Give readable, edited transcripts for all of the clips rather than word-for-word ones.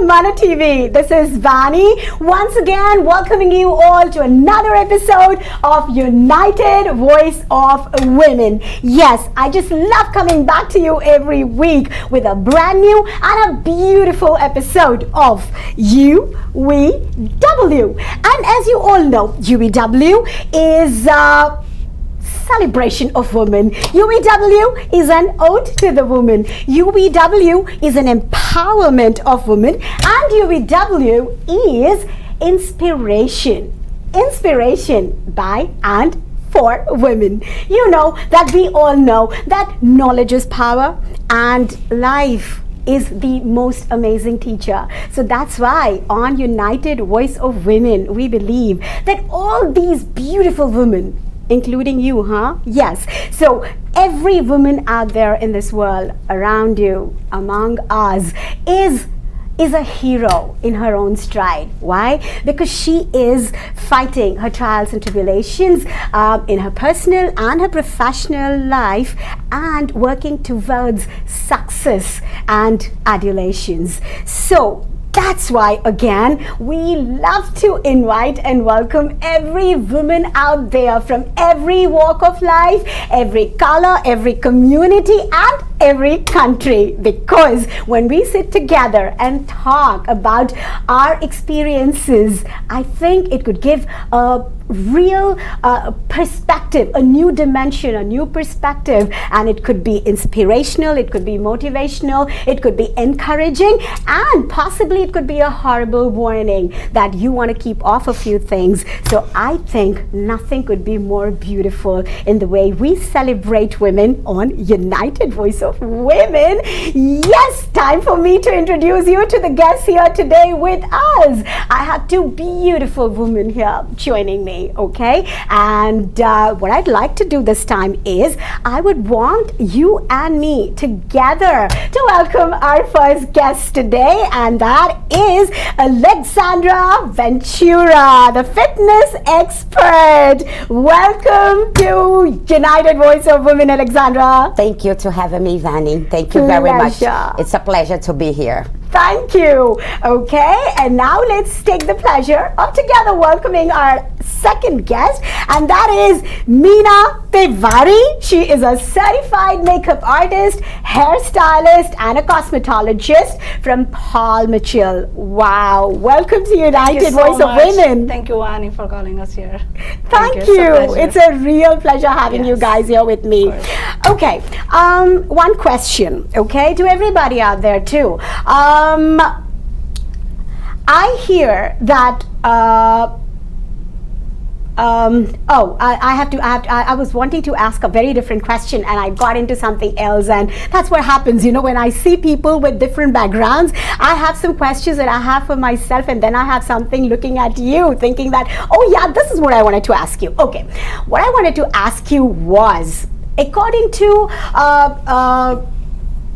Mana TV. This is Vani. Once again, welcoming you all to another episode of United Voice of Women. Yes, I just love coming back to you every week with a brand new and a beautiful episode of UVW. And as you all know, UVW is celebration of women. UVW is an ode to the woman. UVW is an empowerment of women, and UVW is inspiration. Inspiration by and for women. You know that we all know that knowledge is power and life is the most amazing teacher. So that's why on United Voice of Women, we believe that all these beautiful women, including you, Yes. So every woman out there in this world, around you, among us, is a hero in her own stride. Why? Because she is fighting her trials and tribulations in her personal and her professional life and working towards success and adulations. So that's why, again, we love to invite and welcome every woman out there from every walk of life, every color, every community, and every country. Because when we sit together and talk about our experiences, I think it could give a real perspective, a new dimension, a new perspective, and it could be inspirational, it could be motivational, it could be encouraging, and possibly it could be a horrible warning that you want to keep off a few things. So I think nothing could be more beautiful in the way we celebrate women on United Voice of Women. Yes, time for me to introduce you to the guests here today with us. I have two beautiful women here joining me. Okay, and what I'd like to do this time is I would want you and me together to welcome our first guest today, and that is Alexandra Ventura, the fitness expert. Welcome to United Voice of Women, Alexandra. Thank you to having me, Vani. Thank you very much. It's a pleasure to be here. Thank you. Okay, and now let's take the pleasure of together welcoming our second guest, and that is Meena Tiwari. She is a certified makeup artist, hairstylist, and a cosmetologist from Paul Mitchell. Wow. Welcome to United Voice of Women. Thank you, Annie, for calling us here. Thank you. It's a real pleasure having you guys here with me. Okay, one question, okay, to everybody out there too. I hear that I was wanting to ask a very different question and I got into something else, and that's what happens, you know, when I see people with different backgrounds. I have some questions that I have for myself, and then I have something looking at you thinking that, oh yeah, this is what I wanted to ask you. Okay, what I wanted to ask you was, according to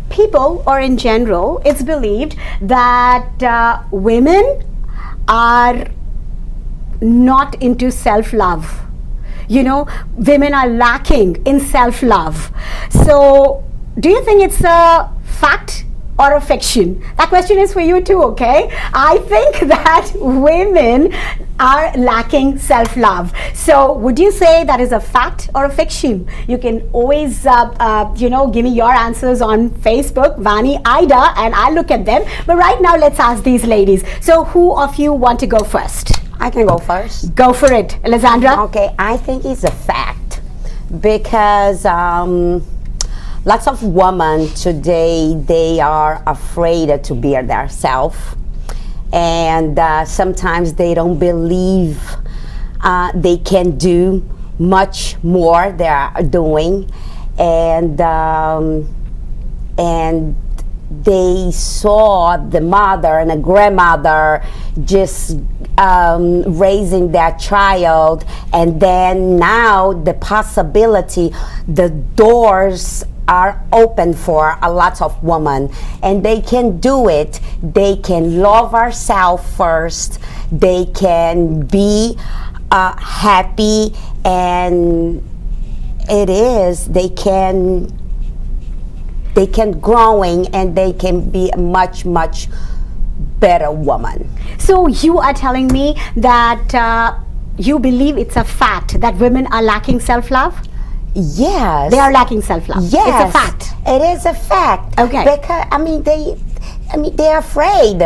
people, or in general, it's believed that women are not into self-love. You know, women are lacking in self-love. So do you think it's a fact or a fiction? That question is for you too, okay? I think that women are lacking self-love. So would you say that is a fact or a fiction? You can always, give me your answers on Facebook, Vani, Ida, and I'll look at them. But right now, let's ask these ladies. So who of you want to go first? I can go first. Go for it, Alexandra. Okay, I think it's a fact because lots of women today, they are afraid to be themselves, and sometimes they don't believe they can do much more they are doing, and they saw the mother and the grandmother just raising their child, and then now the possibility, the doors are open for a lot of women, and they can do it. They can love ourselves first. They can be happy, and they can growing, and they can be much better woman. So you are telling me that you believe it's a fact that women are lacking self-love? Yes. They are lacking self-love. Yes. It's a fact. It is a fact. Okay. Because they're afraid.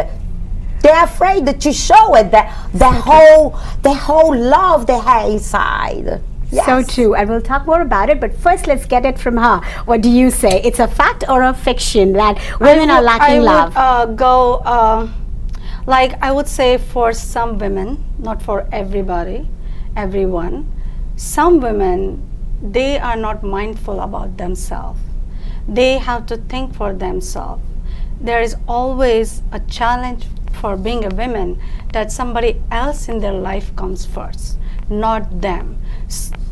They're afraid to show it, the whole love they have inside. Yes. So true, and we'll talk more about it, but first let's get it from her. What do you say? It's a fact or a fiction that women are lacking love? I would go, like I would say for some women, not for everybody, everyone, some women, they are not mindful about themselves. They have to think for themselves. There is always a challenge for being a woman that somebody else in their life comes first, not them.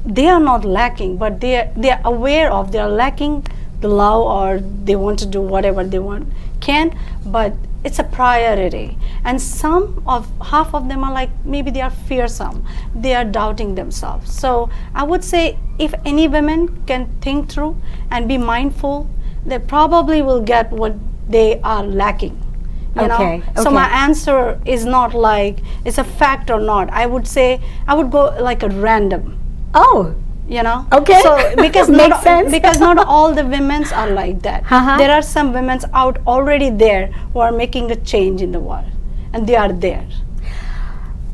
They are not lacking, but they are aware of they are lacking the love, or they want to do whatever they can, but it's a priority. And half of them are like, maybe they are fearsome, they are doubting themselves. So I would say if any women can think through and be mindful, they probably will get what they are lacking. You know? So my answer is not like it's a fact or not. I would say I would go like a random. Oh, You know. okay. So because Makes sense. because not all the women's are like that. There are some women's out already there who are making a change in the world, and they are there.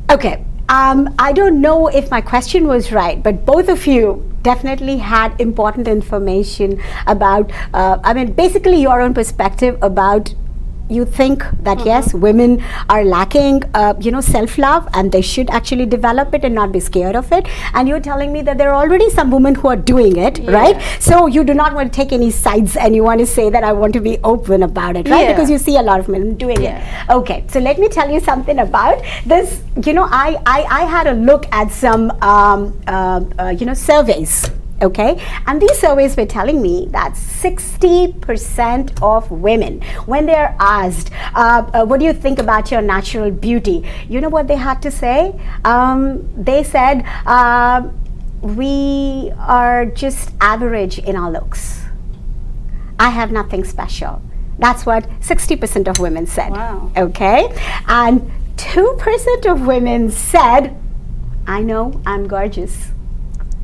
Okay. I don't know if my question was right, but both of you definitely had important information about, basically your own perspective about. You think that yes, women are lacking, self-love, and they should actually develop it and not be scared of it. And you're telling me that there are already some women who are doing it, right? So you do not want to take any sides, and you want to say that I want to be open about it, right? Because you see a lot of men doing it. Okay, so let me tell you something about this. I had a look at some, surveys. Okay, and these surveys were telling me that 60% of women, when they're asked, what do you think about your natural beauty? You know what they had to say? They said, we are just average in our looks. I have nothing special. That's what 60% of women said. Wow. Okay, and 2% of women said, I know I'm gorgeous.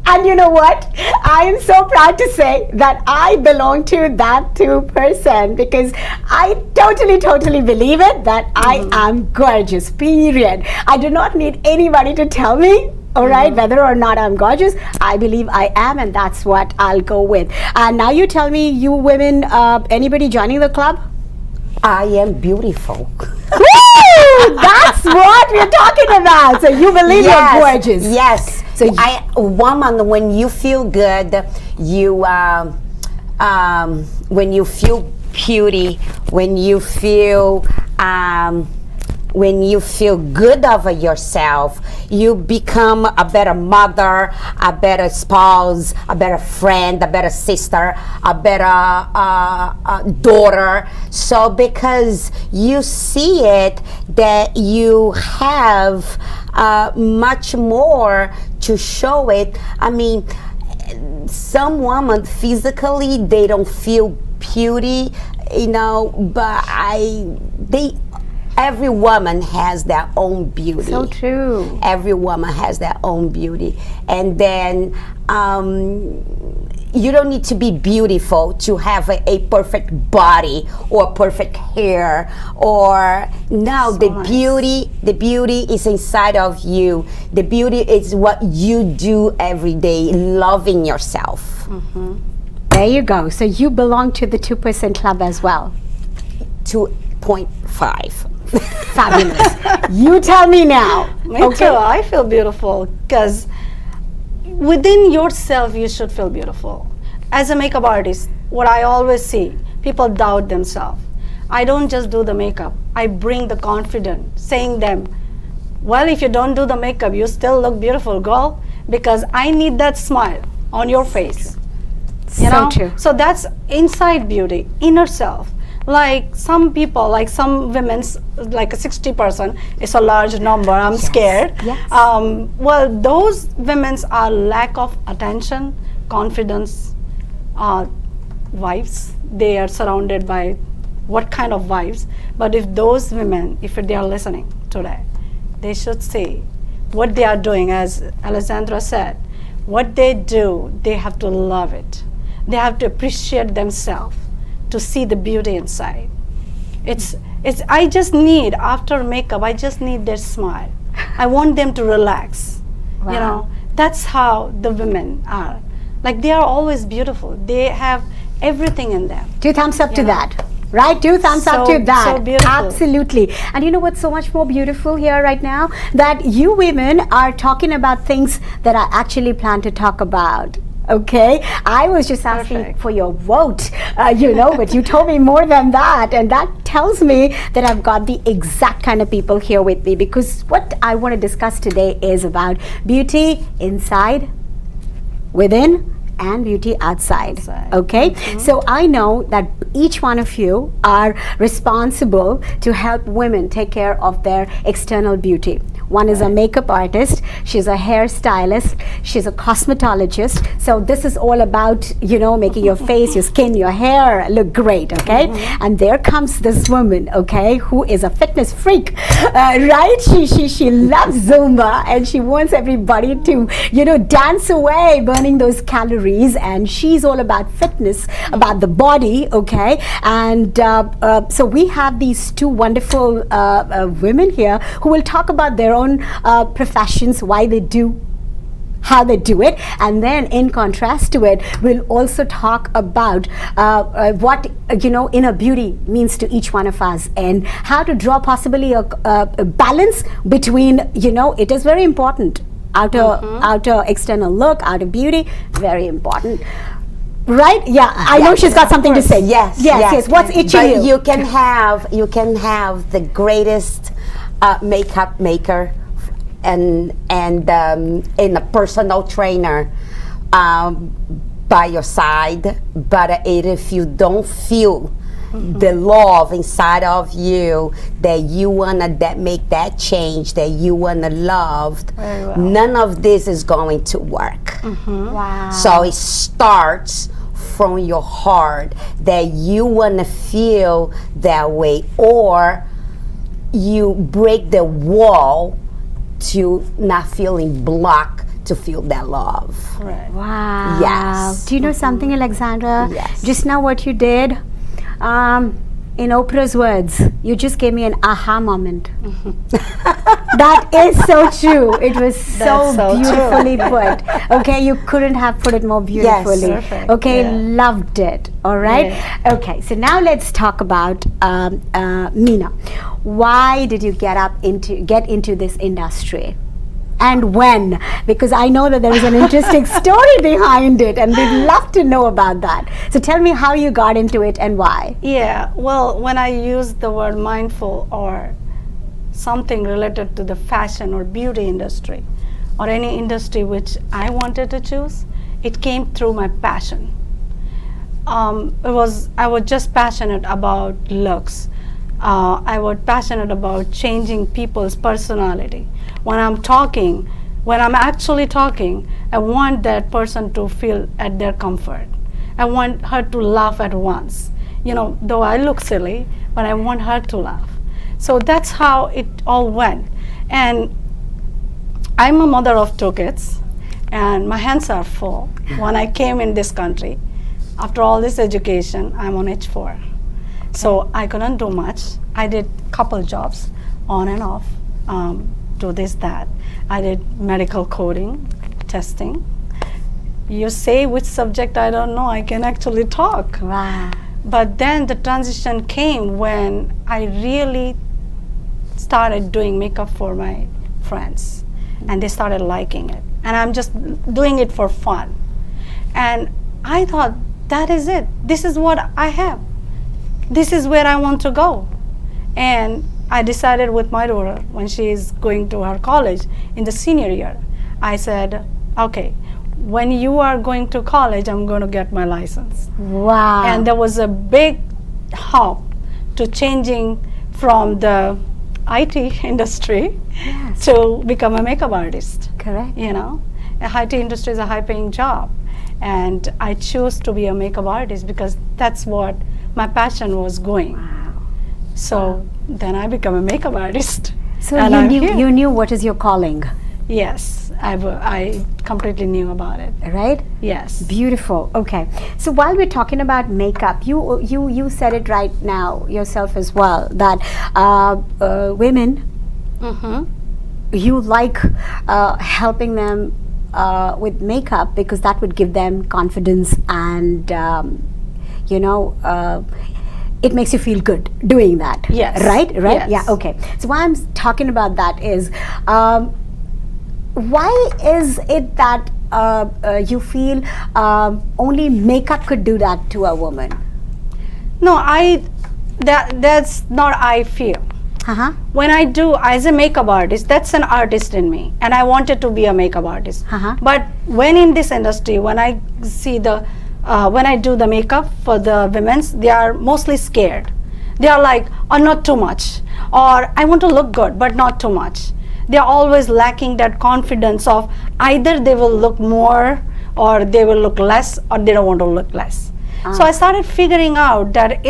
And you know what? I am so proud to say that I belong to that 2% because I totally believe it that I am gorgeous, period. I do not need anybody to tell me, all right, whether or not I'm gorgeous. I believe I am, and that's what I'll go with. And now you tell me, you women, anybody joining the club? I am beautiful. Woo! That's what we're talking about. So you believe you're gorgeous. Yes. So woman, when you feel good, when you feel beauty, when you feel good over yourself, you become a better mother, a better spouse, a better friend, a better sister, a better daughter. So because you see it, that you have much more to show it. I mean, some women physically, they don't feel beauty, but every woman has their own beauty. So true. Every woman has their own beauty. And then you don't need to be beautiful to have a perfect body or perfect hair, or no, So the nice. beauty is inside of you. The beauty is what you do every day, loving yourself. There you go. So you belong to the 2% club as well. 2.5. Fabulous. You tell me now. Me too. I feel beautiful because within yourself you should feel beautiful. As a makeup artist, what I always see, people doubt themselves. I don't just do the makeup. I bring the confidence, saying them, well, if you don't do the makeup, you still look beautiful, girl, because I need that smile on your face. You know? So true. So that's inside beauty, inner self. Like some people, like some women's, like a 60% is a large number. I'm scared. Yes. Well, those women's are lack of attention, confidence, wives. They are surrounded by what kind of wives, but if those women, if they are listening today, they should see what they are doing. As Alessandra said, what they do, they have to love it. They have to appreciate themselves, to see the beauty inside. It's I just need, after makeup, I just need their smile. I want them to relax. Wow. You know, that's how the women are. Like, they are always beautiful. They have everything in them. 2 thumbs up to Yeah. that. Right? 2 thumbs up So- to that. so beautiful. Absolutely. And you know what's so much more beautiful here right now? That you women are talking about things that I actually plan to talk about. Okay, I was just asking Perfect. for your vote, but you told me more than that, and that tells me that I've got the exact kind of people here with me, because what I want to discuss today is about beauty inside, within, and beauty outside. Okay, so I know that each one of you are responsible to help women take care of their external beauty. One is a makeup artist, she's a hairstylist, she's a cosmetologist. So this is all about, making your face, your skin, your hair look great, okay? And there comes this woman, okay, who is a fitness freak, right? She loves Zumba, and she wants everybody to, dance away, burning those calories. And she's all about fitness, about the body, okay? And so we have these two wonderful women here who will talk about their own professions, why they do, how they do it, and then in contrast to it, we'll also talk about what inner beauty means to each one of us, and how to draw possibly a balance between, it is very important. Outer external look, outer beauty, very important. Right? Yeah, I know she's got something to say. Yes. What's itching But you? you can have the greatest makeup maker and a personal trainer by your side, but if you don't feel the love inside of you, that you wanna make that change, that you wanna loved, none of this is going to work. Wow. So it starts from your heart, that you wanna feel that way, or you break the wall to not feeling blocked to feel that love. Right. Wow. Yes. Do you know something, Alexandra? Yes. Just now what you did, in Oprah's words, you just gave me an aha moment. That is so true. It was so That's so beautifully put. Okay, you couldn't have put it more beautifully. Perfect. Okay, Yeah. loved it. All right. Yeah. Okay, so now let's talk about Meena. Why did you get into this industry? And when? Because I know that there is an interesting story behind it, and we'd love to know about that. So tell me how you got into it and why. Yeah, well, when I use the word mindful or something related to the fashion or beauty industry or any industry which I wanted to choose, it came through my passion. I was just passionate about looks. I was passionate about changing people's personality. When I'm actually talking, I want that person to feel at their comfort. I want her to laugh at once. Though I look silly, but I want her to laugh. So that's how it all went. And I'm a mother of 2 kids, and my hands are full. When I came in this country, after all this education, I'm on H4. So I couldn't do much. I did couple jobs on and off, do this, that. I did medical coding, testing. You say which subject, I don't know, I can actually talk. Wow. But then the transition came when I really started doing makeup for my friends, and they started liking it. And I'm just doing it for fun. And I thought, that is it. This is what I have. This is where I want to go. And I decided with my daughter, when she is going to her college in the senior year, I said, okay, when you are going to college, I'm going to get my license. Wow. And there was a big hop to changing from the IT industry to become a makeup artist. Correct. The IT industry is a high-paying job, and I chose to be a makeup artist because that's what my passion was going. So then I become a makeup artist. So And I'm here. you knew what is your calling, Yes, I completely knew about it. right? Yes. Beautiful. Okay. So while we're talking about makeup, you said it right now yourself as well that women, Mm-hmm. you like helping them with makeup because that would give them confidence and you know it makes you feel good doing that. Yes. Right. Yes. Yeah. Okay. So why I'm talking about that is why is it that you feel only makeup could do that to a woman? No, that's not I feel. Uh-huh. When I do as a makeup artist, that's an artist in me, and I wanted to be a makeup artist. Uh-huh. But when in this industry, when I see when I do the makeup for the women's, they are mostly scared. They are like, oh, not too much, or I want to look good, but not too much. They are always lacking that confidence of either they will look more, or they will look less, or they don't want to look less. So I started figuring out that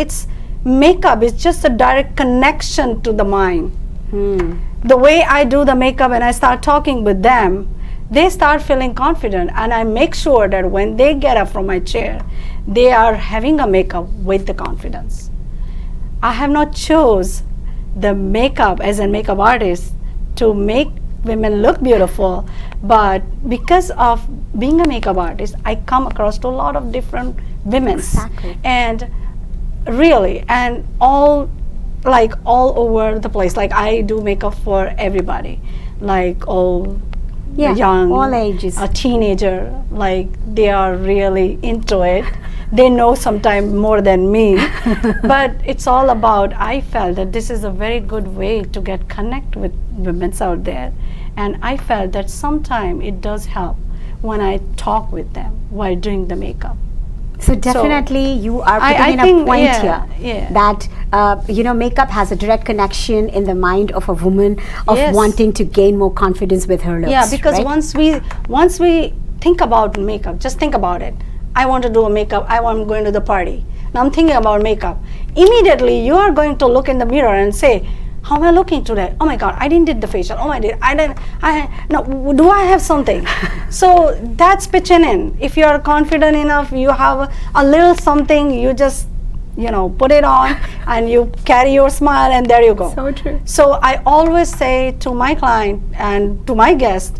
makeup is just a direct connection to the mind. The way I do the makeup and I start talking with them, they start feeling confident, and I make sure that when they get up from my chair, they are having a makeup with the confidence. I have not chose the makeup as a makeup artist to make women look beautiful, but because of being a makeup artist, I come across to a lot of different women. Exactly. And really, and all over the place. Like I do makeup for everybody, like all Yeah, young, all ages. a teenager, like they are really into it. They know sometimes more than me, but it's all about, I felt that this is a very good way to get connect with women out there, and I felt that sometimes it does help when I talk with them while doing the makeup. So definitely you are I putting in a think, point yeah, here yeah. that you know, makeup has a direct connection in the mind of a woman of Yes. wanting to gain more confidence with her looks. Yeah, because right? once we think about makeup, just think about it. I want to do a makeup. I'm going to the party. Now I'm thinking about makeup. Immediately you are going to look in the mirror and say, how am I looking today? Oh my God, I didn't did the facial. Oh my God, no, do I have something? So that's pitching in. If you are confident enough, you have a little something, you just, put it on and you carry your smile, and there you go. So true. So I always say to my client and to my guest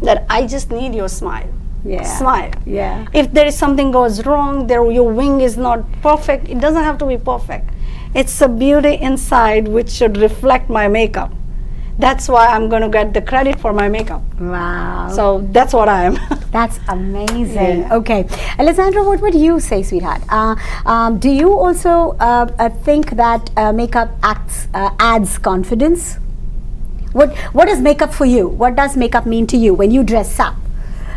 that I just need your smile. Yeah. Smile. Yeah. If there is something goes wrong, your wing is not perfect, it doesn't have to be perfect. It's a beauty inside which should reflect my makeup. That's why I'm going to get the credit for my makeup. Wow. So that's what I am. That's amazing. Yeah. Okay, Alessandra, what would you say, sweetheart? Do you also think that makeup adds confidence? What is makeup for you? What does makeup mean to you when you dress up?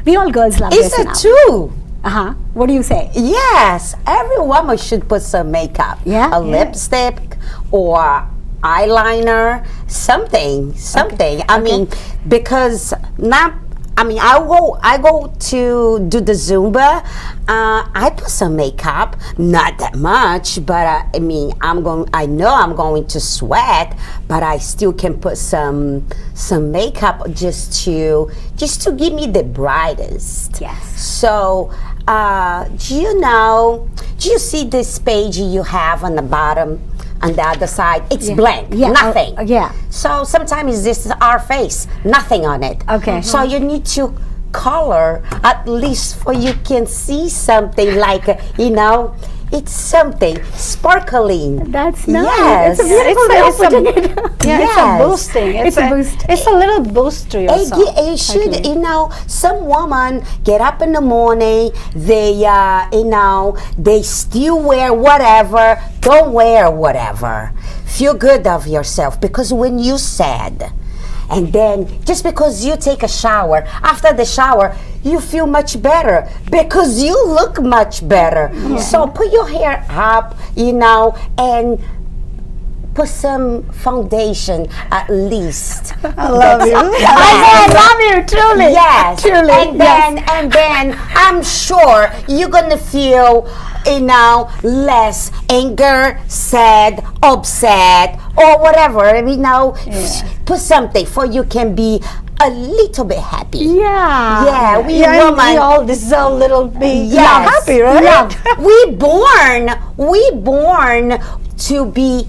We all girls love Is dressing it up. true? Uh-huh. What do you say? Yes, every woman should put some makeup. Yeah? A lipstick or eyeliner, something. I mean, because I go to do the Zumba. I put some makeup, not that much, but I know I'm going to sweat, but I still can put some makeup just to give me the brightest. Yes. So, do you see this page you have on the bottom? On the other side, it's blank, Yeah. nothing. Yeah. So sometimes this is our face, nothing on it. Okay. So you need to color at least for you can see something like, it's something sparkling. That's nice. Yes. It's a beautiful way of putting it. Yeah, Yes. it's a boosting. It's a boost. It's a little boost to yourself. It should, some woman get up in the morning, they, they still wear whatever, don't wear whatever. Feel good of yourself, because when you sad, and then just because you take a shower, after the shower, you feel much better because you look much better. So put your hair up, and put some foundation at least. I love you. I love you, truly. Yes, Truly. and then I'm sure you're gonna feel, less anger, sad, upset, or whatever. Put something for you can be a little bit happy. Yeah. Yeah, We all deserve a little bit Yes. happy, right? Yeah. we born to be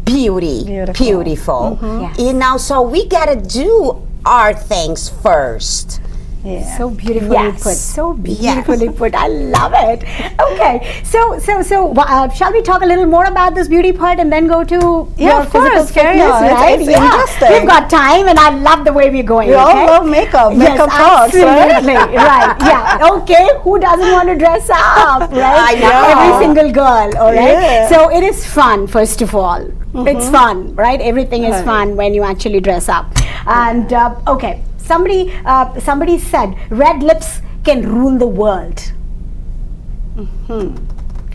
beautiful. Yes. So we gotta do our things first. Yeah. So beautifully Yes. put. So beautifully put. I love it. Okay. So, shall we talk a little more about this beauty part and then go to Yeah, your of course. physical Carry fitness, on. right? It's interesting. We've got time, and I love the way we're going. We all okay? love makeup. Yes, Makeup talks, right? absolutely. Right. Yeah. Okay. Who doesn't want to dress up, right? I know. Every single girl. All right. Yeah. So it is fun. First of all, it's fun, right? Everything is Right. fun when you actually dress up. And okay. Somebody said red lips can rule the world.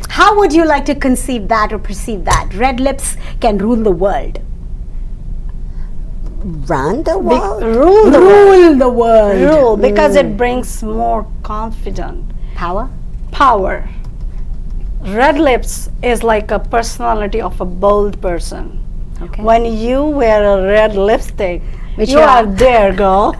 How would you like to conceive that or perceive that? Red lips can rule the world. Run the world. Rule the world. Rule the world. Rule, because it brings more confidence, Power. power. Red lips is like a personality of a bold person. Okay. When you wear a red lipstick, Which you you are are. there, girl.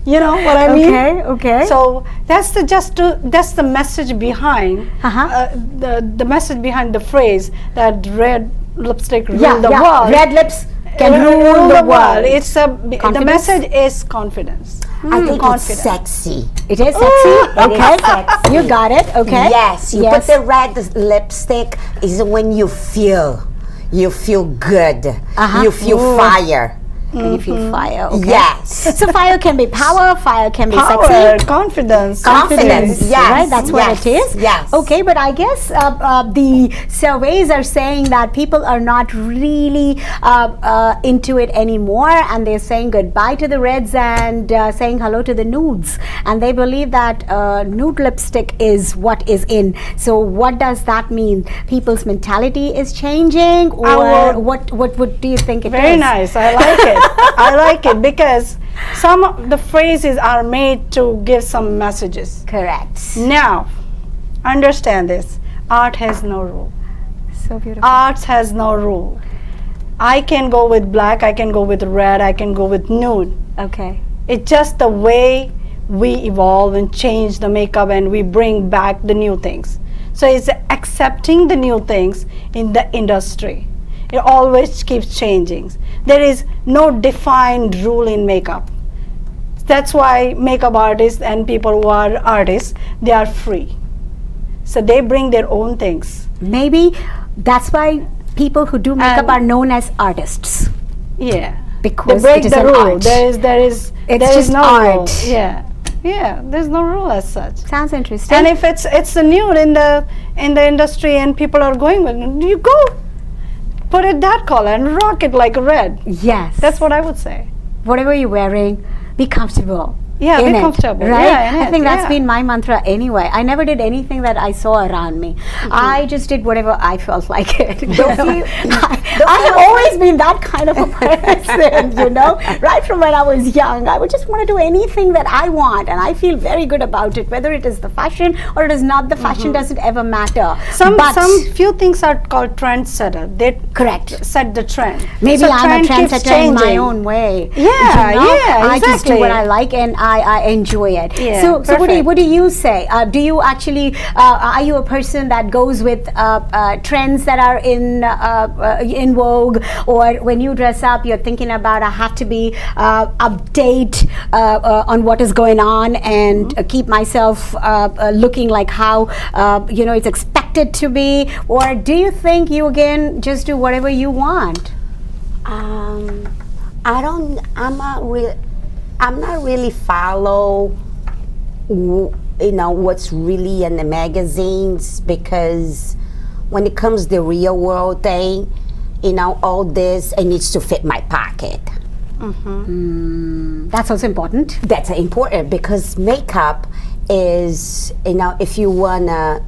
You know what I mean? Okay. Okay. So that's the message behind the message behind the phrase that red lipstick rule the world. Red lips can rule the world. It's the Confidence? message is confidence. I think it's confidence. sexy. It is sexy. Okay. is sexy. You got it. Okay. Yes, you Yes. put the red lipstick is when you feel good. You feel fire. And you feel fire. Okay. Yes. So fire can be power. Fire can be Power, sexy. confidence. Confidence, yes, Right, that's what yes, it is. yes. Okay, but I guess the surveys are saying that people are not really into it anymore, and they're saying goodbye to the reds and saying hello to the nudes, and they believe that nude lipstick is what is in. So, what does that mean? People's mentality is changing, or what do you think it is? Very nice. I like it. I like it because some of the phrases are made to give some messages. Correct. Now, understand this. Art has no rule. So beautiful. Art has no rule. I can go with black, I can go with red, I can go with nude. Okay. It's just the way we evolve and change the makeup and we bring back the new things. So it's accepting the new things in the industry. It always keeps changing. There is no defined rule in makeup. That's why makeup artists and people who are artists, they are free. So they bring their own things. Maybe that's why people who do makeup And- are known as artists. Yeah. Because they break it is the an rule. art. There is It's just no art. rule. Yeah. Yeah. There's no rule as such. Sounds interesting. And if it's a nude in the industry and people are going with it, you go put it that color and rock it like red. yes, That's what I would say. whatever you're wearing, be comfortable. Yeah, in be it, comfortable. right? Yeah, in I it, think that's yeah. been my mantra anyway. I never did anything that I saw around me. I just did whatever I felt like it. I have always been that kind of a person, right from when I was young. I would just want to do anything that I want, and I feel very good about it. Whether it is the fashion or it is not the fashion, doesn't ever matter. Some But few things are called trendsetter. They correct. set the trend. Maybe So I'm a trend keeps trendsetter in my changing. own way. Yeah, yeah, I just do exactly. what I like and I enjoy it. Yeah, so perfect. what do you say? Do you actually are you a person that goes with trends that are in vogue, or when you dress up, you're thinking about I have to be update on what is going on and keep myself looking like how it's expected to be, or do you think you again just do whatever you want? I'm not really follow what's really in the magazines, because when it comes to the real world thing, all this, it needs to fit my pocket. That's also important. That's important, because makeup is, if you wanna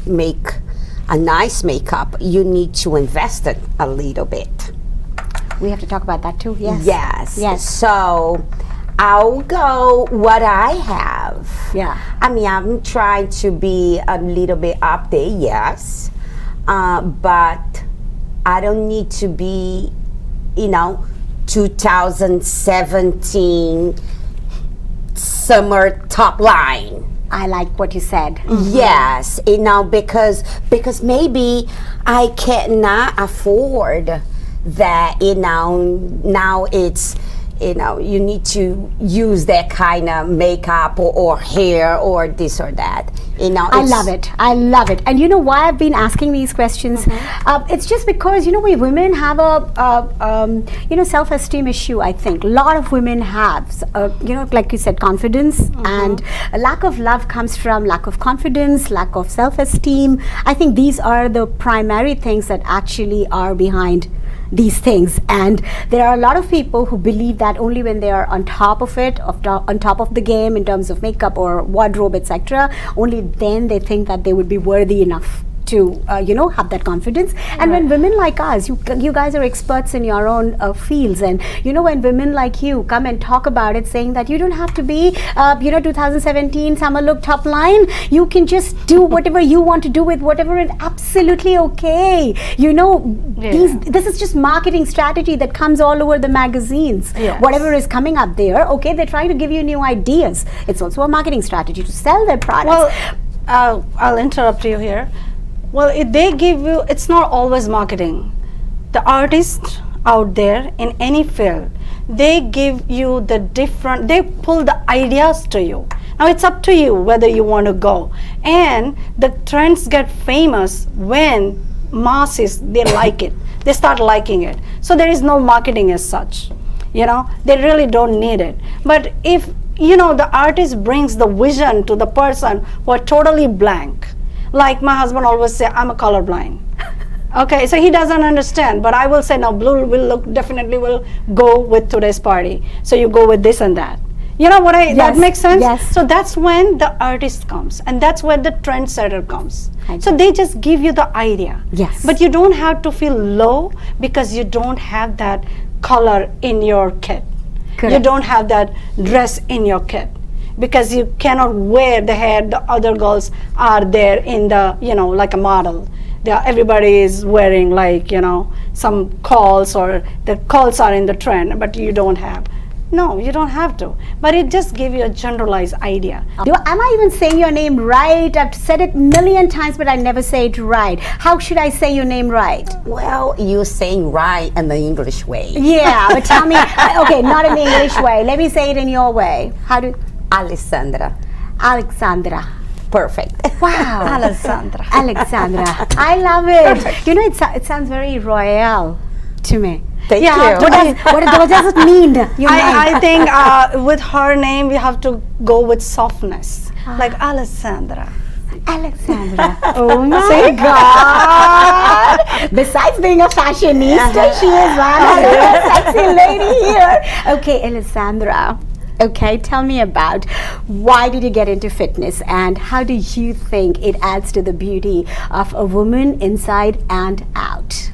make a nice makeup, you need to invest it a little bit. We have to talk about that too. Yes. Yes. Yes. So I'll go what I have. Yeah. I mean, I'm trying to be a little bit up there, yes. But I don't need to be, 2017 summer top line. I like what you said. Yes, because maybe I cannot afford that, now it's, you need to use that kind of makeup or hair or this or that. I love it. I love it. And you know why I've been asking these questions? It's just because, we women have a self-esteem issue, I think. A lot of women have, like you said, confidence, and a lack of love comes from lack of confidence, lack of self-esteem. I think these are the primary things that actually are behind these things, and there are a lot of people who believe that only when they are on top of it, on top of the game in terms of makeup or wardrobe, etc., only then they think that they would be worthy enough to have that confidence. And when women like us, you guys are experts in your own fields, and when women like you come and talk about it, saying that you don't have to be 2017 summer look top line, you can just do whatever you want to do with whatever, and absolutely okay. This is just marketing strategy that comes all over the magazines. Yes. Whatever is coming up there, okay, they're trying to give you new ideas. It's also a marketing strategy to sell their products. Well, I'll interrupt you here. Well, they give you, it's not always marketing. The artists out there in any field, they give you they pull the ideas to you. Now it's up to you whether you want to go. And the trends get famous when masses, they like it. They start liking it. So there is no marketing as such. They really don't need it. But if, the artist brings the vision to the person who are totally blank, like my husband always say, I'm a colorblind. Okay, so he doesn't understand, but I will say, no, blue definitely will go with today's party. So you go with this and that. That makes sense? Yes. So that's when the artist comes, and that's when the trendsetter comes. So they just give you the idea. Yes. But you don't have to feel low because you don't have that color in your kit. Correct. You don't have that dress in your kit, because you cannot wear the hair the other girls are there in the, like a model. Everybody is wearing some calls, or the calls are in the trend, but you don't have. No, you don't have to. But it just gives you a generalized idea. Am I even saying your name right? I've said it a million times, but I never say it right. How should I say your name right? Well, you're saying right in the English way. Yeah, but tell me, okay, not in the English way. Let me say it in your way. How do? Alessandra. Alexandra. Perfect. Wow. Alessandra. Alexandra. I love it. It sounds very royal to me. Thank you. What does it mean? I think with her name, we have to go with softness, like Alessandra. Alexandra. Oh my God. Besides being a fashionista, she is one sexy lady here. Okay, Alessandra. Okay, tell me about why did you get into fitness, and how do you think it adds to the beauty of a woman inside and out?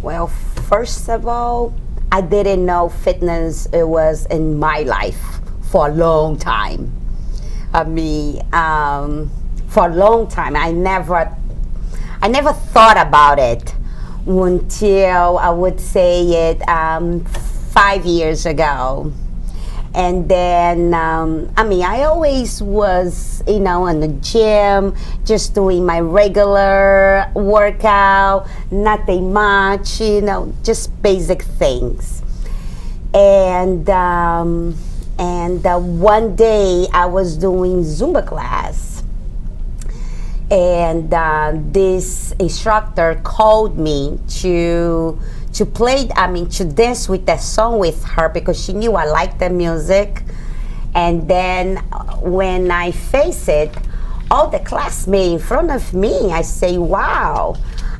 Well, first of all, I didn't know fitness was in my life for a long time. I mean, for a long time, I never thought about it until I would say it 5 years ago. And then, I always was, in the gym, just doing my regular workout, nothing much, just basic things. And one day I was doing Zumba class, and this instructor called me to dance with that song with her, because she knew I liked the music. And then when I face it, all the classmates in front of me, I say, wow,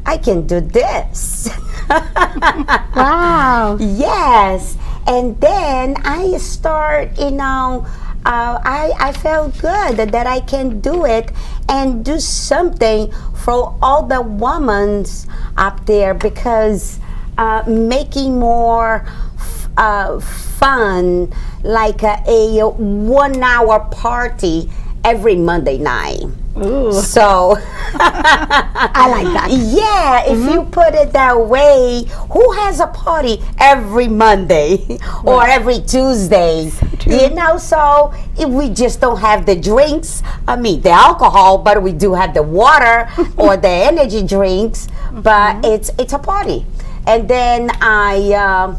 I can do this. Wow. Yes. And then I start, I felt good that I can do it. and do something for all the women up there, because making more fun, like a 1 hour party every Monday night. Ooh. So I like that. yeah, if you put it that way, who has a party every Monday or every Tuesday? You know, so if we just don't have the drinks, I mean the alcohol, but we do have the water or the energy drinks, but it's a party. And then I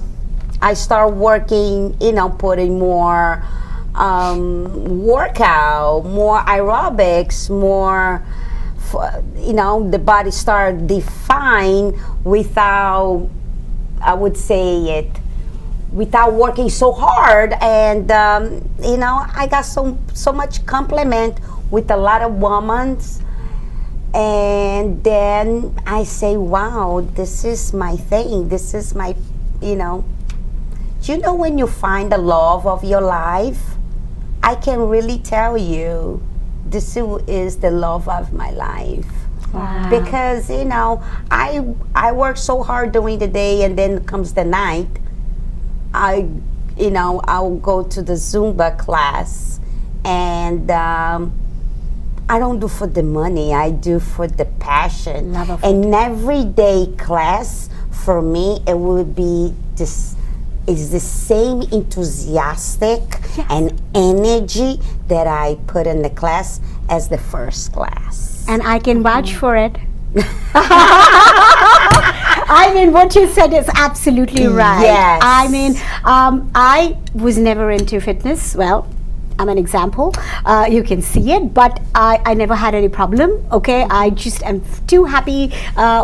start working, you know, putting more workout, more aerobics, more, you know, the body start defined without, I would say it, without working so hard. And you know, I got so much compliment with a lot of women. And then I say, wow, this is my thing, this is my, you know, do you know when you find the love of your life? I can really tell you, this is the love of my life. Wow. Because, you know, I work so hard during the day, and then comes the night, I'll go to the Zumba class, and I don't do for the money, I do for the passion. Love of And every day class, for me, it will be this, is the same enthusiastic and energy that I put in the class as the first class. And I can vouch for it. I mean, what you said is absolutely right. Yes. I mean, I was never into fitness. Well, I'm an example. You can see it, but I never had any problem. Okay, I just am too happy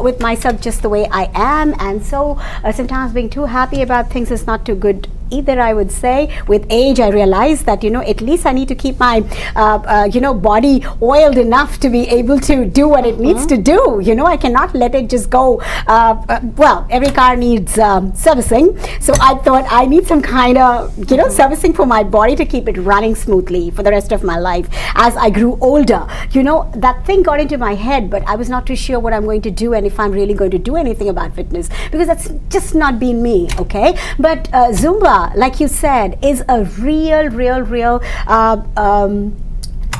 with myself just the way I am, and so sometimes being too happy about things is not too good either, I would say. With age, I realized that, you know, at least I need to keep my body oiled enough to be able to do what it needs to do. You know, I cannot let it just go. Well, every car needs servicing, so I thought I need some kind of, you know, servicing for my body to keep it running smoothly for the rest of my life. As I grew older, you know, that thing got into my head, but I was not too sure what I'm going to do and if I'm really going to do anything about fitness, because that's just not been me. Okay, but Zumba, like you said, is a real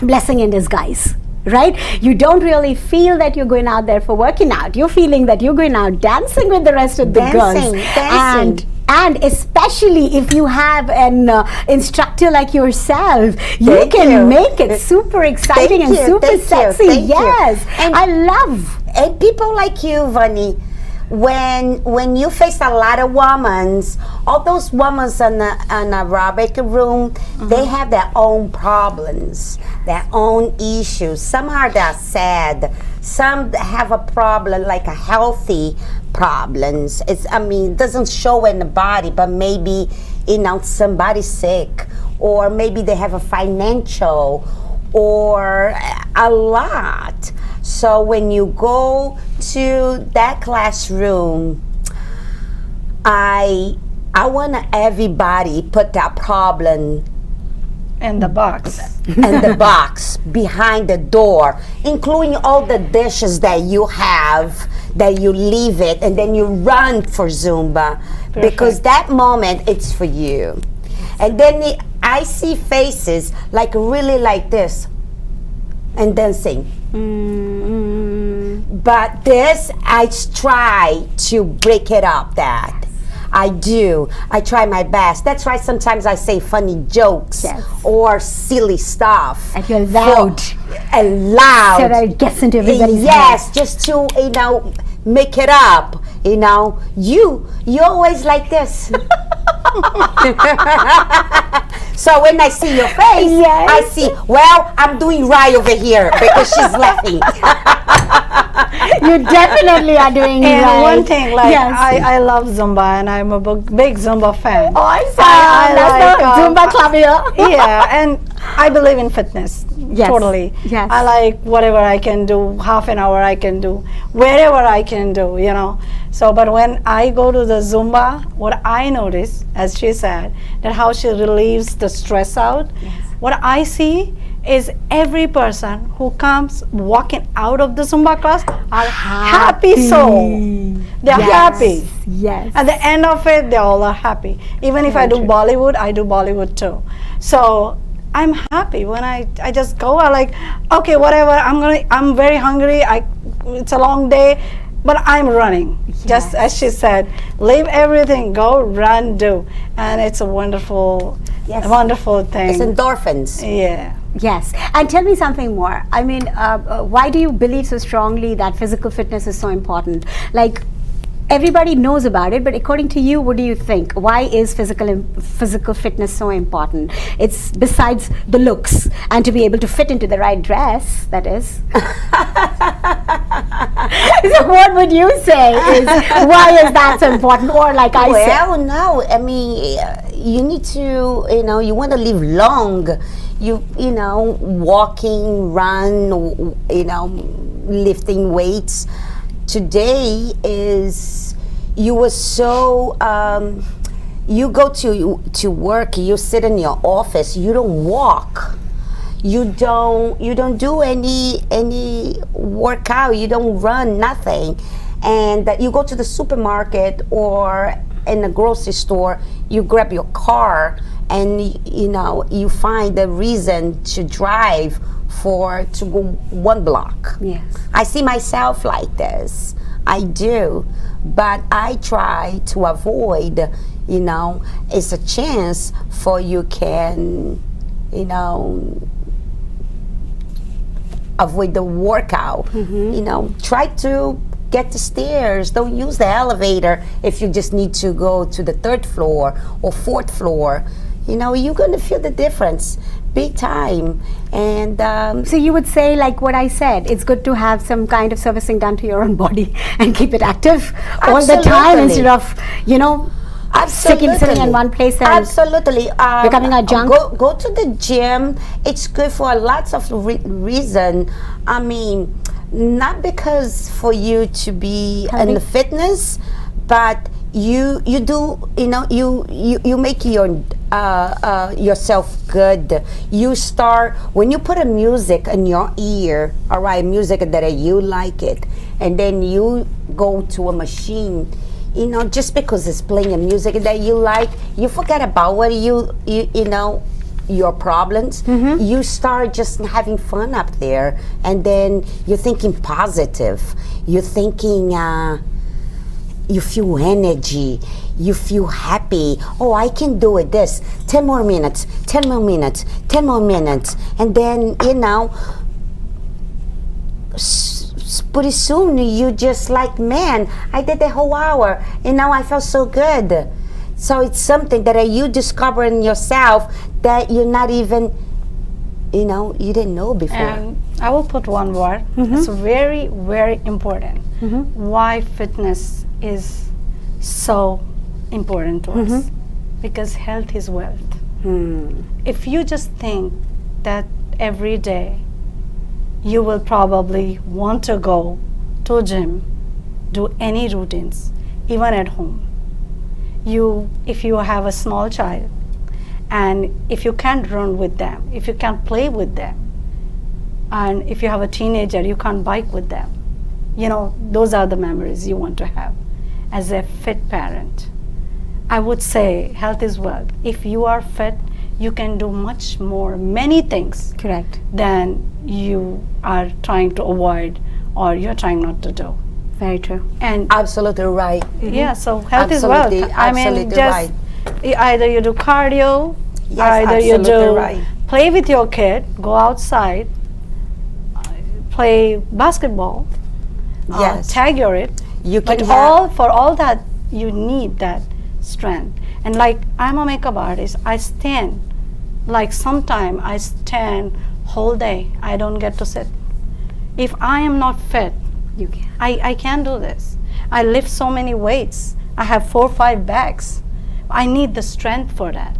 blessing in disguise. Right? You don't really feel that you're going out there for working out. You're feeling that you're going out dancing with the rest of the girls. And especially if you have an instructor like yourself, you can make it super exciting and super sexy. Yes, and I love. And people like you, Vani, when you face a lot of women, all those women in an aerobic room, they have their own problems, their own issues. Some are that sad. Some have a problem, like a healthy problems. It doesn't show in the body, but maybe, you know, somebody's sick, or maybe they have a financial, or a lot. So when you go to that classroom, I want everybody put that problem In the box. in the box behind the door, including all the dishes that you have, that you leave it and then you run for Zumba. Perfect. Because that moment, it's for you. And then I see faces like really like this and dancing. But this, I try to break it up. That I do. I try my best. That's why sometimes I say funny jokes or silly stuff. And you're loud. And loud. So that it gets into everybody's Yes, head. just to, you know, make it up. You know, you always like this. So when I see your face, I see, well, I'm doing right over here because she's laughing. You definitely are doing And right. one thing, like, Yes. I love Zumba, and I'm a big Zumba fan. Awesome. I That's like, the Zumba club here. Yeah, and I believe in fitness. Yes. Totally. Yes. I like whatever I can do, half an hour I can do, wherever I can do, you know. So, but when I go to the Zumba, what I notice, as she said, that how she relieves the stress out. Yes. What I see, is every person who comes walking out of the Zumba class are happy soul. They're happy. Yes. At the end of it, they all are happy. Even if I do Bollywood, I do Bollywood too. So I'm happy when I just go. I like, okay, whatever. I'm very hungry. It's a long day, but I'm running. Just as she said, leave everything, go run, do, and it's a wonderful, wonderful thing. It's endorphins. Yeah. Yes. And tell me something more. I mean, why do you believe so strongly that physical fitness is so important? Like, everybody knows about it, but according to you, what do you think? Why is physical fitness so important? It's besides the looks and to be able to fit into the right dress, that is. So what would you say is why is that so important? Or like I said, Well, no, I mean, you need to, you want to live long. You know, walking, run, lifting weights. Today is, you were so, you go to work, you sit in your office, you don't walk. You don't do any workout, you don't run, nothing. And that you go to the supermarket or in the grocery store, you grab your car and you find a reason to drive to go 1 block. yes. I see myself like this. I do. But I try to avoid, it's a chance for you can, avoid the workout. Try to get the stairs. Don't use the elevator if you just need to go to the 3rd floor or 4th floor. You're going to feel the difference big time. And So you would say, like what I said, it's good to have some kind of servicing done to your own body and keep it active all the time instead of, sitting in one place and absolutely becoming a junk. Go to the gym. It's good for lots of reason. I mean, not because for you to be in the fitness, but you do, you make yourself good. You start when you put a music in your ear, all right, music that you like it, and then you go to a machine. Just because it's playing a music that you like, you forget about what your problems. You start just having fun up there, and then you're thinking positive. You're thinking, you feel energy. You feel happy. Oh, I can do it. 10 more minutes, 10 more minutes, 10 more minutes, and then pretty soon you just like, man, I did the whole hour and now I feel so good. So it's something that you discover in yourself that you're not even, you didn't know before. And I will put one word. It's very, very important. Why fitness is so important to us. Because health is wealth. If you just think that every day you will probably want to go to a gym, do any routines, even at home. If you have a small child, and if you can't run with them, if you can't play with them, and if you have a teenager, you can't bike with them, those are the memories you want to have as a fit parent. I would say health is wealth. If you are fit, you can do much more, many things. Correct. Than you are trying to avoid or you're trying not to do. Very true. And Absolutely right. yeah, so health is wealth. I mean, Absolutely just right. either you do cardio, Yes, either you absolutely do right. play with your kid, go outside, play basketball, Yes. tag your it. You can But have- for all that, you need that strength. And like, I'm a makeup artist, I stand. Like sometime I stand whole day, I don't get to sit. If I am not fit, You can. I can't do this. I lift so many weights. I have 4 or 5 bags. I need the strength for that,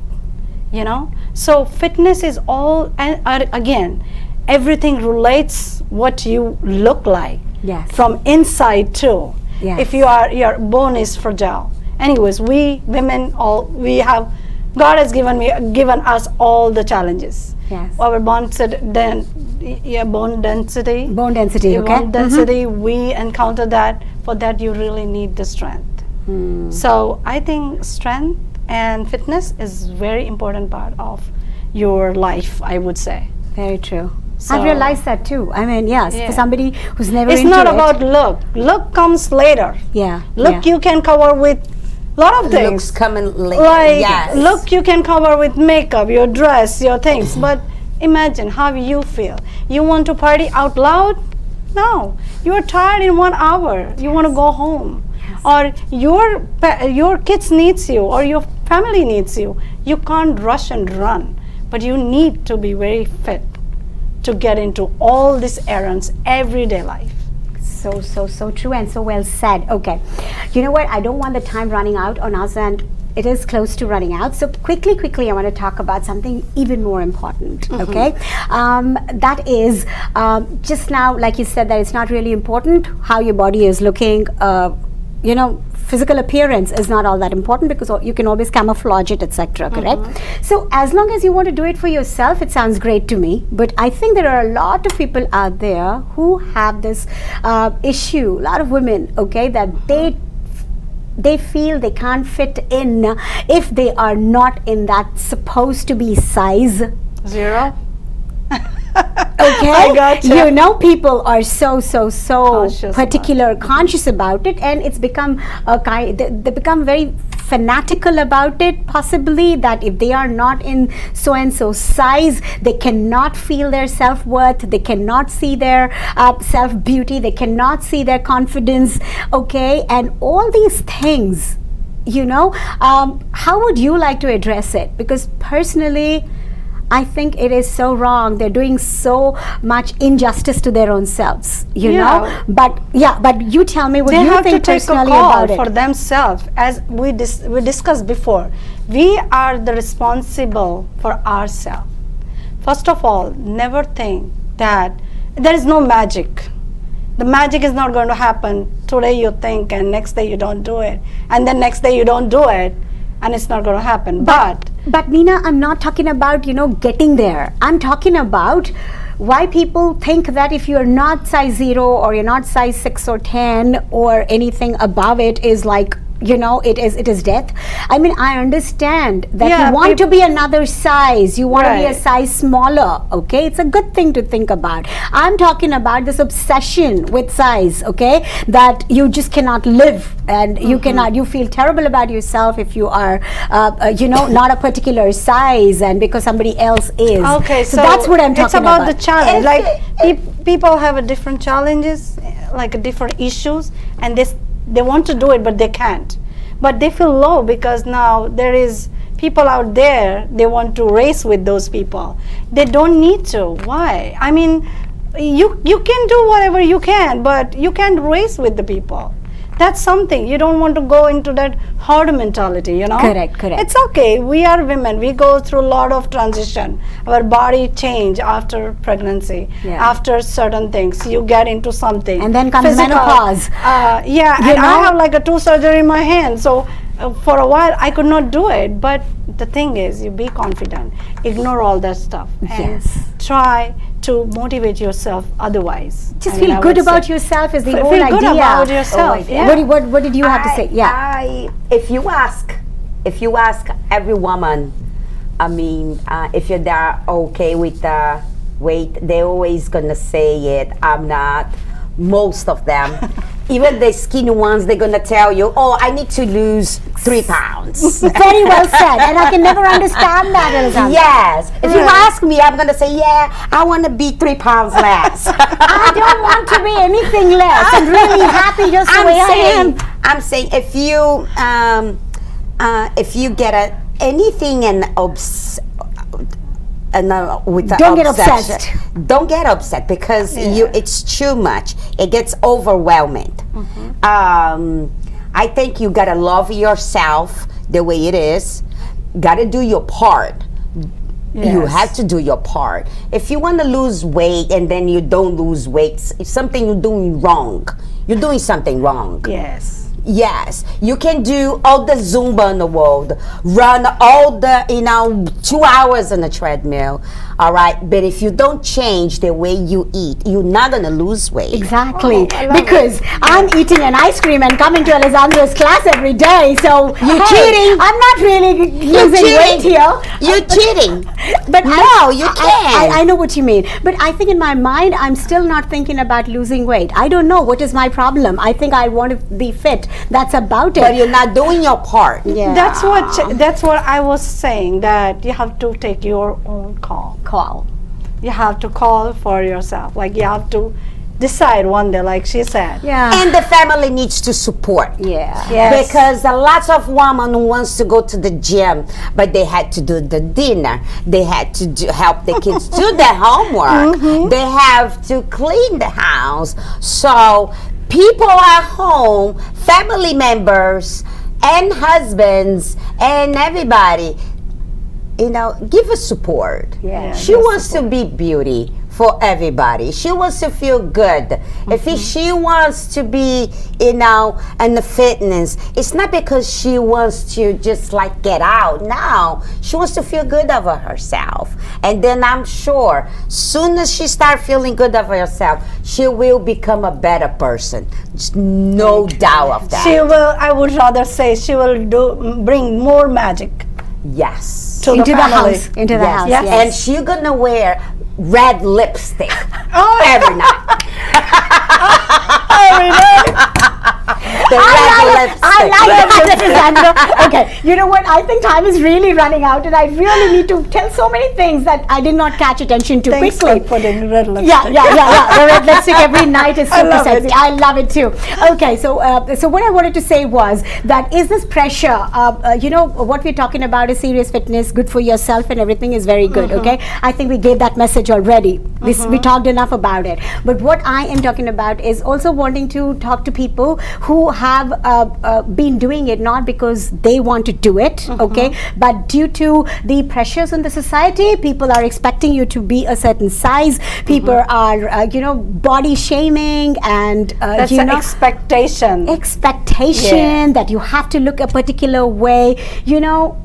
So fitness is all, and again, everything relates what you look like. Yes. From inside too. Yes. If your bone is fragile. Anyways, we women we have God has given us all the challenges. Yes. Our bone density. Bone density, okay. Bone density, we encounter that. For that, you really need the strength. So I think strength and fitness is very important part of your life, I would say. Very true. So- I've realized that too. I mean, yes, Yeah. for somebody who's never It's into not it. about look. Look comes later. Yeah. Look, yeah. you can cover with lot of things. Looks coming later. Like, yes. look, you can cover with makeup, your dress, your things. But imagine how you feel. You want to party out loud? No. You are tired in 1 hour. You want to go home. Or your kids needs you, or your family needs you. You can't rush and run. But you need to be very fit to get into all these errands, everyday life. So true and so well said. Okay. You know what? I don't want the time running out on us, and it is close to running out. So quickly, I want to talk about something even more important. Okay. That is just now, like you said, that it's not really important how your body is looking. Physical appearance is not all that important because you can always camouflage it, etc. Correct? So as long as you want to do it for yourself, it sounds great to me. But I think there are a lot of people out there who have this issue, a lot of women, okay, that they feel they can't fit in if they are not in that supposed to be size. 0. Okay, I gotcha. People are so Conscious particular, conscious about it, and it's become a kind. They become very fanatical about it. Possibly that if they are not in so and so size, they cannot feel their self-worth. They cannot see their self-beauty. They cannot see their confidence. Okay, and all these things. How would you like to address it? Because personally, I think it is so wrong. They're doing so much injustice to their own selves, you know. But you tell me what They you have think to take a personally call about for it. themselves. As we discussed before, we are the responsible for ourselves. First of all, never think that there is no magic. The magic is not going to happen. Today you think and next day you don't do it. And then next day you don't do it and it's not going to happen. But Nina, I'm not talking about, getting there. I'm talking about why people think that if you're not size 0 or you're not size 6 or 10 or anything above it is like, it is death. I mean, I understand that you want to be another size. You want to be a size smaller. Okay, it's a good thing to think about. I'm talking about this obsession with size. Okay, that you just cannot live, and you cannot. You feel terrible about yourself if you are, not a particular size, and because somebody else is. Okay, so that's what I'm talking it's about about. the challenge. Like people have a different challenges, like different issues, and they want to do it, but they can't. But they feel low because now there is people out there, they want to race with those people. They don't need to. Why? I mean, you can do whatever you can, but you can't race with the people. That's something. You don't want to go into that herd mentality, Correct. It's okay. We are women. We go through a lot of transition. Our body change after pregnancy, after certain things. You get into something. And then comes physical, menopause. And I have like a 2 surgery in my hand. So for a while I could not do it. But the thing is, you be confident. Ignore all that stuff. And try to motivate yourself otherwise. Just feel good about yourself is the whole idea. Feel good about yourself. What did you have to say? If you ask every woman, I mean, if you're there okay with the weight, they're always gonna say it. I'm not. Most of them, even the skinny ones, they're gonna tell you, "Oh, I need to lose 3 pounds." Very well said, and I can never understand that, Alexandra. Yes. If you ask me, I'm gonna say, "Yeah, I want to be 3 pounds less." I don't want to be anything less. I'm really happy just the way I am. I'm saying if you get anything with the Don't get obsession, obsessed. don't get upset because it's too much. It gets overwhelming. I think you gotta love yourself the way it is. Gotta do your part. You have to do your part. If you want to lose weight and then you don't lose weight, it's something you're doing wrong. You're doing something wrong. Yes. Yes, you can do all the Zumba in the world, run all the, 2 hours on a treadmill, all right? But if you don't change the way you eat, you're not going to lose weight. Exactly, Oh, I love because I'm eating an ice cream and coming to Alessandra's class every day. So You're cheating. I'm not really losing weight here. You're cheating. But No, you can't. I know what you mean. But I think in my mind, I'm still not thinking about losing weight. I don't know what is my problem. I think I want to be fit. That's about it. But you're not doing your part. Yeah. That's what I was saying, that you have to take your own call. You have to call for yourself. Like, you have to decide one day, like she said. Yeah. And the family needs to support. Yeah. Yes. Because a lot of women wants to go to the gym, but they had to do the dinner. They had to help the kids do their homework. They have to clean the house. So people at home, family members and husbands and everybody, give us support. Yeah, She wants to be beauty for everybody. She wants to feel good. If she wants to be, in the fitness, it's not because she wants to just like get out. No, she wants to feel good over herself. And then I'm sure, soon as she starts feeling good over herself, she will become a better person. Just no doubt of that. She will, I would rather say, she will bring more magic Yes. to Into the family. house. Into the Yes. house. Yes. Yes. And she's gonna wear red lipstick Oh, every night. every day. The red lipstick. I like that, Alessandra. Okay, you know what? I think time is really running out, and I really need to tell so many things that I did not catch attention to Thanks quickly. for putting red lipstick. Yeah. The red lipstick every night is super love sexy. it. I love it too. Okay, so what I wanted to say was that is this pressure? What we're talking about is serious fitness, good for yourself, and everything is very good. Okay, I think we gave that message already. We talked enough about it. But what I am talking about is also wanting to talk to people who have been doing it not because they want to do it, okay, but due to the pressures in the society. People are expecting you to be a certain size. People are, body shaming, and That's an expectation. that you have to look a particular way.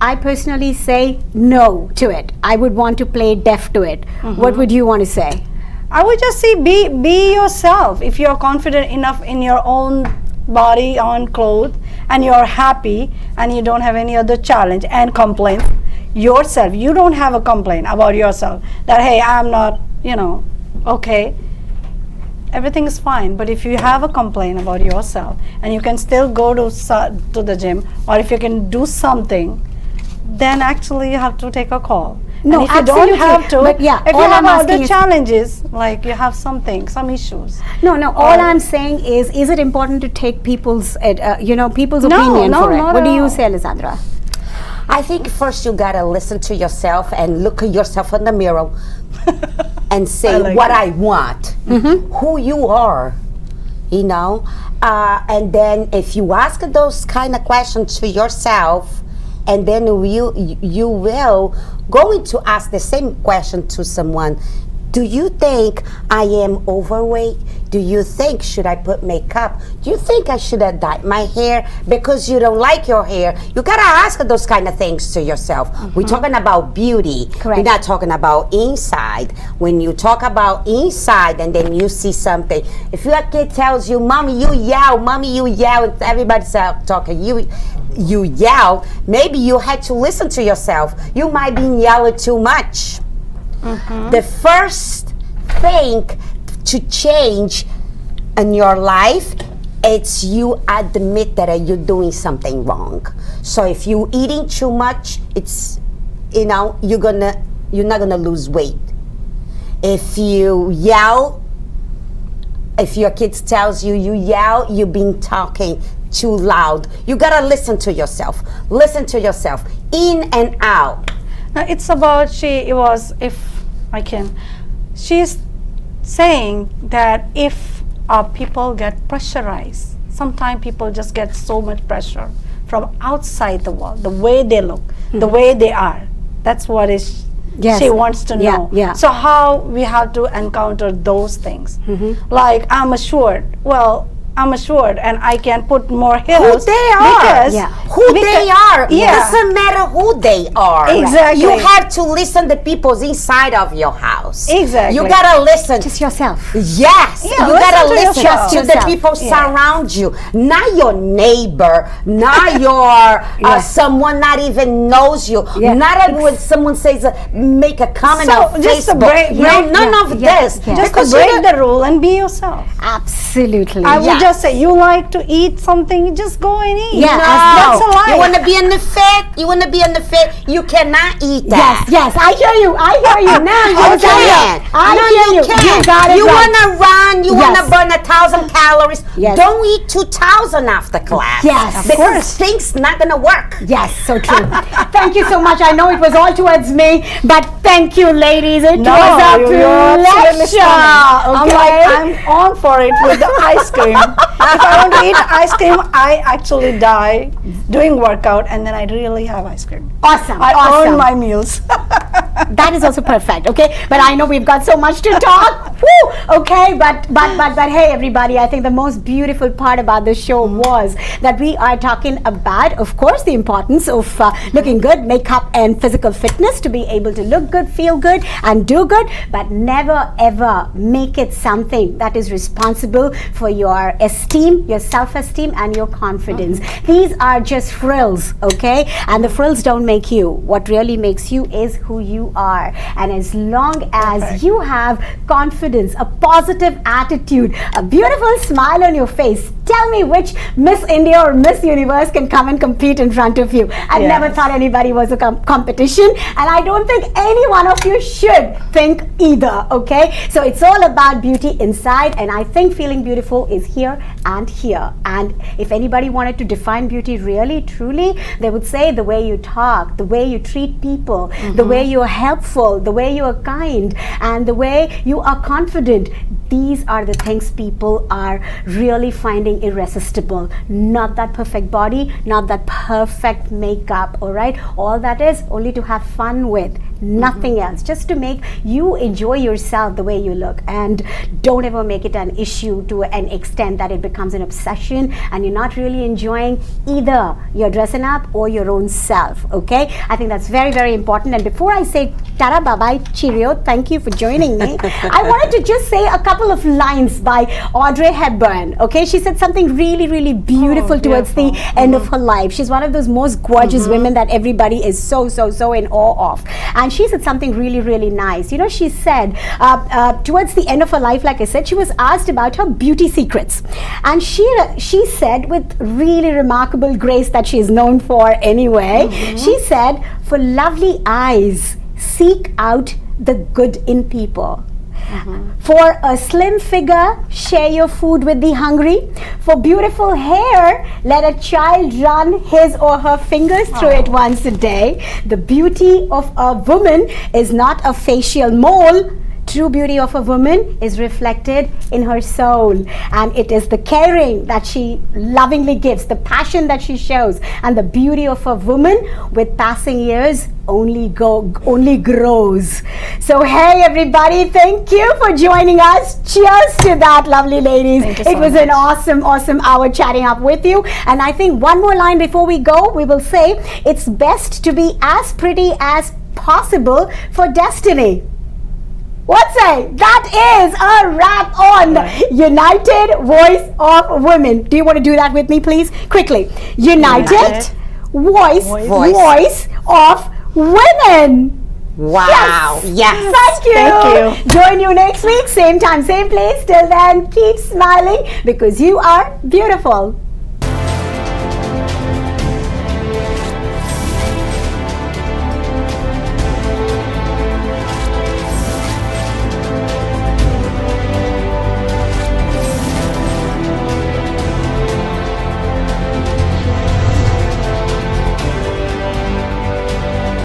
I personally say no to it. I would want to play deaf to it. What would you want to say? I would just say be yourself. If you're confident enough in your own body, on clothes, and you're happy and you don't have any other challenge and complaint yourself, you don't have a complaint about yourself that, hey, I'm not, okay, everything is fine. But if you have a complaint about yourself and you can still go to the gym, or if you can do something, then actually you have to take a call. No, and if you don't absolutely. have to, But yeah, if you all have I'm asking other is- challenges, like you have some issues. No. All I'm saying is it important to take people's, people's No, opinion no, for it? not What at do you all. say, Alessandra? I think first you gotta listen to yourself and look at yourself in the mirror and say I like what it. I want, who you are, and then if you ask those kind of questions to yourself, and then you will going to ask the same question to someone. Do you think I am overweight? Do you think should I put makeup? Do you think I should have dyed my hair because you don't like your hair? You gotta ask those kind of things to yourself. We're talking about beauty. Correct. We're not talking about inside. When you talk about inside and then you see something, if your kid tells you, "Mommy, you yell," and everybody's out talking, you yell. Maybe you had to listen to yourself. You might be yelling too much. The first thing to change in your life, it's you admit that you're doing something wrong. So if you're eating too much, it's you're not gonna lose weight. If you yell, if your kids tells you yell, you've been talking too loud. You gotta listen to yourself. Listen to yourself, in and out. It's about she's saying that if people get pressurized, sometimes people just get so much pressure from outside the world, the way they look, the way they are. That's what Yes. she wants to Yeah, know. yeah. So how we have to encounter those things. Like, I'm assured, well, I'm assured, and I can put more Who hills. they are. Because, Yeah. Who they are. Yeah. Doesn't matter who they are. Exactly. You have to listen to people's inside of your house. Exactly. You gotta listen. Just yourself. Yes, Yeah, you gotta listen to listen yourself. to the Yourself. people Yeah. surround you, not your neighbor, not your someone not even knows you, Yeah. not when someone says make a comment So, on just to Facebook. break- None yeah, of yeah, this. yeah. just to Because you break don't- the rule and be yourself. Absolutely. I would Yeah. just say, you like to eat something, just go and eat. Yeah, that's a lie. You want to be in the fit? You want to be in the fit? You cannot eat that. Yes, I hear you. I hear you. No, you Okay. can't. I No, hear you. can't. You got it You right. want to run. You want to Yes. burn 1,000 calories. Yes. Don't eat 2,000 after class. Yes. Of because things not gonna work. Yes, so true. Thank you so much. I know it was all towards me, but thank you, ladies. It No, was a you're absolutely pleasure. stunning. I'm Okay? like, I'm on for it with the ice cream. If I want to eat ice cream, I actually die doing workout, and then I really have ice cream. Awesome. I awesome. earn my meals. That is also perfect, okay? But I know we've got so much to talk. Woo! Okay, but hey, everybody, I think the most beautiful part about the show was that we are talking about, of course, the importance of looking good, makeup, and physical fitness to be able to look good, feel good, and do good, but never ever make it something that is responsible for your esteem, your self-esteem, and your confidence. These are just frills, okay? And the frills don't make you. What really makes you is who you are. And as long as you have confidence, a positive attitude, a beautiful smile on your face, tell me which Miss India or Miss Universe can come and compete in front of you. I Yes. never thought anybody was a competition, and I don't think any one of you should think either, okay? So it's all about beauty inside, and I think feeling beautiful is here and here. And if anybody wanted to define beauty really, truly, they would say the way you talk, the way you treat people, the way you're helpful, the way you're kind, and the way you are confident. These are the things people are really finding irresistible. Not that perfect body, not that perfect makeup, all right? All that is only to have fun with, nothing else. Just to make you enjoy yourself the way you look. And don't ever make it an issue to an extent that it becomes an obsession and you're not really enjoying either your dressing up or your own self, okay? I think that's very, very important. And before I say tara bye-bye, cheerio, thank you for joining me, I wanted to just say a couple of lines by Audrey Hepburn, okay? She said something really, really beautiful towards the end of her life. She's one of those most gorgeous women that everybody is so in awe of. And she said something really, really nice. You know, she said towards the end of her life, like I said, she was asked about her beauty secrets. And she said, with really remarkable grace that she is known for anyway, she said, for lovely eyes, seek out the good in people. For a slim figure, share your food with the hungry. For beautiful hair, let a child run his or her fingers through it once a day. The beauty of a woman is not a facial mole. True beauty of a woman is reflected in her soul, and it is the caring that she lovingly gives, the passion that she shows, and the beauty of a woman with passing years only grows. So hey everybody, thank you for joining us. Cheers to that, lovely ladies. Thank you so It was much. an awesome hour chatting up with you. And I think one more line before we go, we will say it's best to be as pretty as possible for destiny. What say? That is a wrap on United Voice of Women. Do you want to do that with me, please? Quickly. United Voice of Women. Wow. Yes. Thank you. Thank you. Join you next week, same time, same place. Till then, keep smiling because you are beautiful.